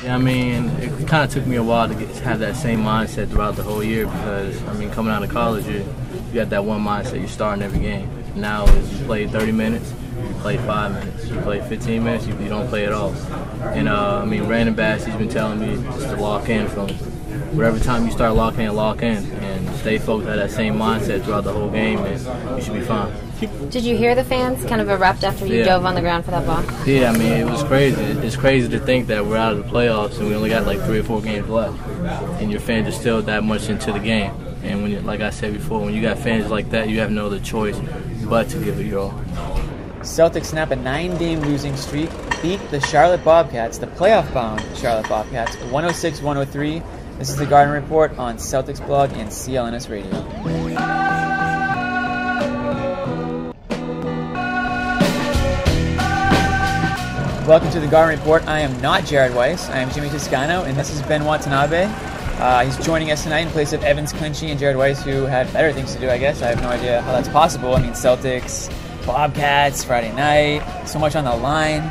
Yeah, I mean, it kind of took me a while to have that same mindset throughout the whole year because, I mean, coming out of college, you got that one mindset, you're starting every game. Now is you play 30 minutes, you play 5 minutes, you play 15 minutes, you don't play at all. And, I mean, Brandon Bass, he's been telling me just to lock in from whatever time you start lock in, and stay focused, have that same mindset throughout the whole game, and you should be fine. Did you hear the fans kind of erupt after you dove on the ground for that ball? Yeah, I mean, it was crazy. It's crazy to think that we're out of the playoffs and we only got like 3 or 4 games left, and your fans are still that much into the game. And when, like I said before, when you got fans like that, you have no other choice but to give it your all. Celtics snap a 9-game losing streak, beat the Charlotte Bobcats, the playoff-bound Charlotte Bobcats, 106-103. This is the Garden Report on Celtics Blog and CLNS Radio. Welcome to the Garden Report. I am not Jared Weiss. I am Jimmy Toscano, and this is Ben Watanabe. He's joining us tonight in place of Evans Clinchy and Jared Weiss, who had better things to do, I guess. I have no idea how that's possible. I mean, Celtics, Bobcats, Friday night, so much on the line.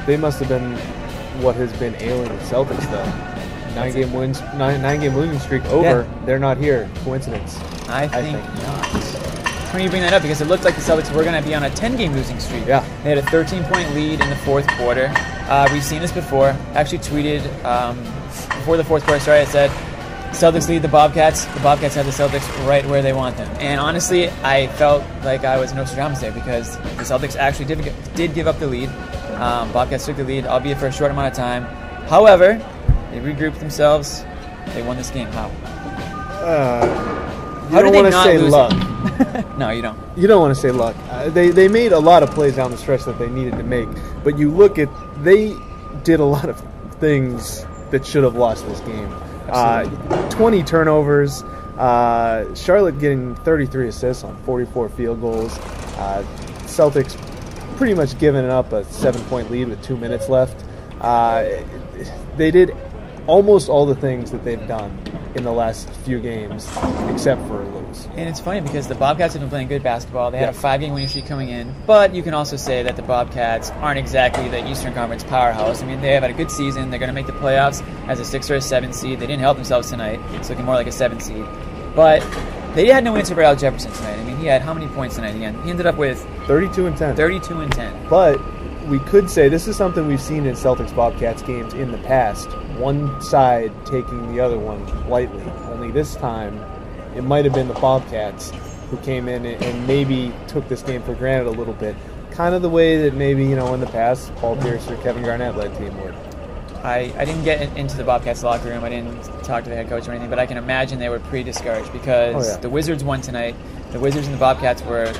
They must have been what has been ailing the Celtics, though. 9-game losing streak over. Yeah. They're not here. Coincidence? I think not. When you bring that up, because it looked like the Celtics were going to be on a 10-game losing streak. Yeah. They had a 13-point lead in the fourth quarter. We've seen this before. I actually tweeted before the fourth quarter started, I said, Celtics lead the Bobcats. The Bobcats have the Celtics right where they want them. And honestly, I felt like I was Nostradamus there because the Celtics actually did give up the lead. Bobcats took the lead, albeit for a short amount of time. However, they regrouped themselves. They won this game. How? You don't want to say luck. No, you don't. You don't want to say luck. They made a lot of plays down the stretch that they needed to make, but you look at, they did a lot of things that should have lost this game. 20 turnovers, Charlotte getting 33 assists on 44 field goals, Celtics pretty much giving up a 7-point lead with 2 minutes left. They did almost all the things that they've done in the last few games, except for lose. And it's funny because the Bobcats have been playing good basketball. They had a 5-game winning streak coming in, but you can also say that the Bobcats aren't exactly the Eastern Conference powerhouse. I mean, they have had a good season. They're going to make the playoffs as a 6 or a 7 seed. They didn't help themselves tonight. It's looking more like a 7 seed. But they had no answer for Al Jefferson tonight. I mean, he had how many points tonight again? He ended up with 32 and 10. 32 and 10. But we could say this is something we've seen in Celtics-Bobcats games in the past. One side taking the other one lightly. Only this time, it might have been the Bobcats who came in and maybe took this game for granted a little bit. Kind of the way that maybe, in the past, Paul Pierce or Kevin Garnett led team would. I didn't get into the Bobcats locker room. I didn't talk to the head coach or anything, but I can imagine they were pretty discouraged because the Wizards won tonight. The Wizards and the Bobcats were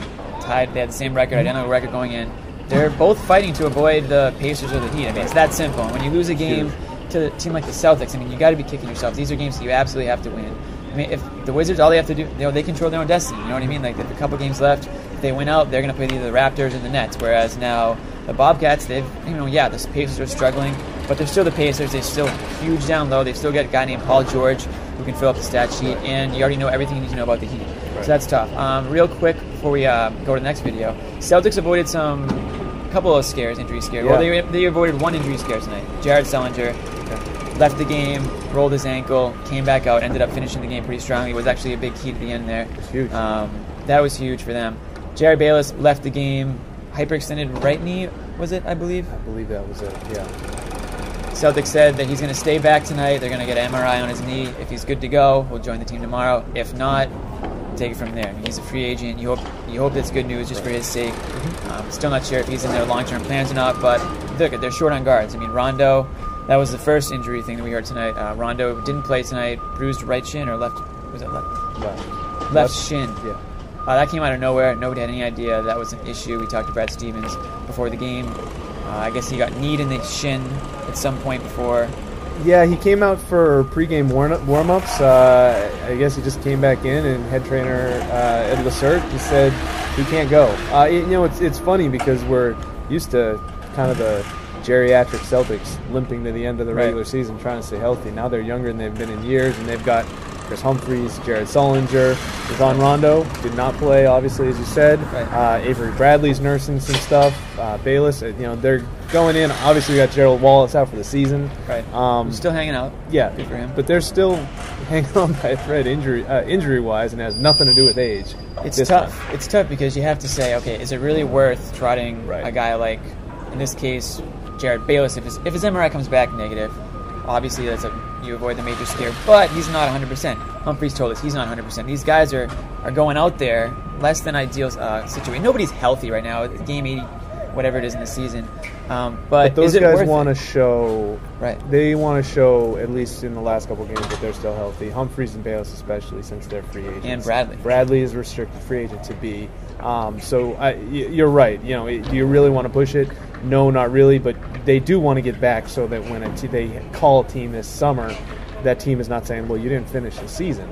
tied. They had the same record, identical record going in. They're both fighting to avoid the Pacers or the Heat. I mean, it's that simple. And when you lose a game to a team like the Celtics, I mean, you got to be kicking yourself. These are games that you absolutely have to win. I mean, if the Wizards, all they have to do, they control their own destiny. You know what I mean? Like, if a couple games left, if they win out, they're going to play either the Raptors or the Nets. Whereas now, the Bobcats, the Pacers are struggling, but they're still the Pacers. They're still huge down low. They've still got a guy named Paul George who can fill up the stat sheet, and you already know everything you need to know about the Heat. Right. So that's tough. Real quick, before we go to the next video, Celtics avoided a couple of scares, injury scares. Yeah. Well, they avoided one injury scare tonight. Jared Sellinger left the game, rolled his ankle, came back out, ended up finishing the game pretty strongly. It was actually a big key at the end there. It's huge. That was huge for them. Jared Bayless left the game, hyperextended right knee, was it, I believe? I believe that was it, yeah. Celtics said that he's going to stay back tonight. They're going to get an MRI on his knee. If he's good to go, he'll join the team tomorrow. If not, take it from there. I mean, he's a free agent. You hope that's good news just for his sake. Still not sure if he's in their long-term plans or not, but look, they're short on guards. I mean, Rondo, that was the first injury thing that we heard tonight. Rondo didn't play tonight, bruised right shin or left, was it left? Left shin. Yeah. That came out of nowhere. Nobody had any idea that was an issue. We talked to Brad Stevens before the game. I guess he got kneed in the shin at some point before. Yeah, he came out for pregame warm-ups. I guess he just came back in, and head trainer Ed Lacerte, he said he can't go. It's funny because we're used to kind of the geriatric Celtics limping to the end of the regular season trying to stay healthy. Now they're younger than they've been in years, and they've got Chris Humphries, Jared Sullinger, Devon Rondo did not play, obviously, as you said. Right. Avery Bradley's nursing some stuff. Bayless, they're going in. Obviously, we got Gerald Wallace out for the season. Right. Still hanging out. Yeah, good for him. But they're still hanging on by a thread injury-wise, and it has nothing to do with age. It's tough. Time. It's tough because you have to say, okay, is it really worth trotting a guy like, in this case, Jared Bayless? If his MRI comes back negative, obviously you avoid the major scare, but he's not 100%. Humphries told us he's not 100%. These guys are going out there, less than ideal situation. Nobody's healthy right now. Game 80, whatever it is in the season. But those guys want to show, right? They want to show, at least in the last couple games, that they're still healthy. Humphries and Bayless, especially, since they're free agents. And Bradley. Bradley is a restricted free agent to be. You're right. Do you really want to push it? No, not really. But they do want to get back so that when they call a team this summer, that team is not saying, "Well, you didn't finish the season."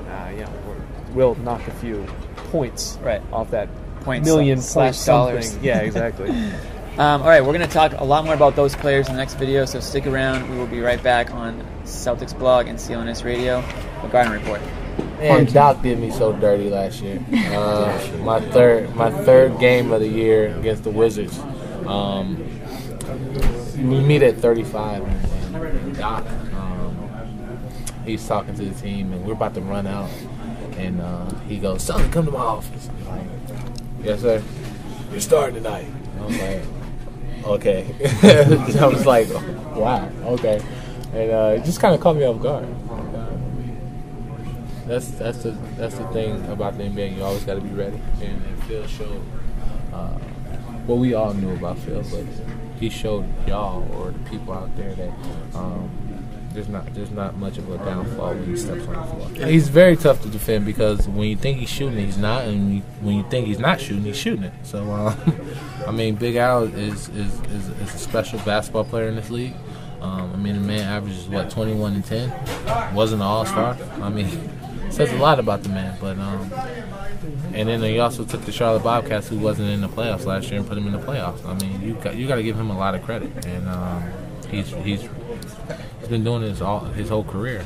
We'll knock a few points off that million slash dollars. Yeah, exactly. All right, we're going to talk a lot more about those players in the next video, so stick around. We will be right back on Celtics blog and CLNS Radio. The Garden Report. Man, Doc did me so dirty last year. My third game of the year against the Wizards. We meet at 35, and Doc, he's talking to the team, and we're about to run out, and he goes, "Son, come to my office." I'm like, "Yes, sir. You're starting tonight." I was like, "Okay." I was like, "Wow, okay," and it just kind of caught me off guard. That's the thing about the NBA. You always got to be ready, and Phil showed what we all knew about Phil, but he showed y'all or the people out there that there's not much of a downfall when he steps on the floor. He's very tough to defend because when you think he's shooting, he's not, and when you think he's not shooting, he's shooting it. So I mean, Big Al is a special basketball player in this league. I mean, the man averages 21 and 10. Wasn't an all-star. I mean, it says a lot about the man. But and then he also took the Charlotte Bobcats, who wasn't in the playoffs last year, and put him in the playoffs. I mean, you got to give him a lot of credit, and he's been doing this his whole career.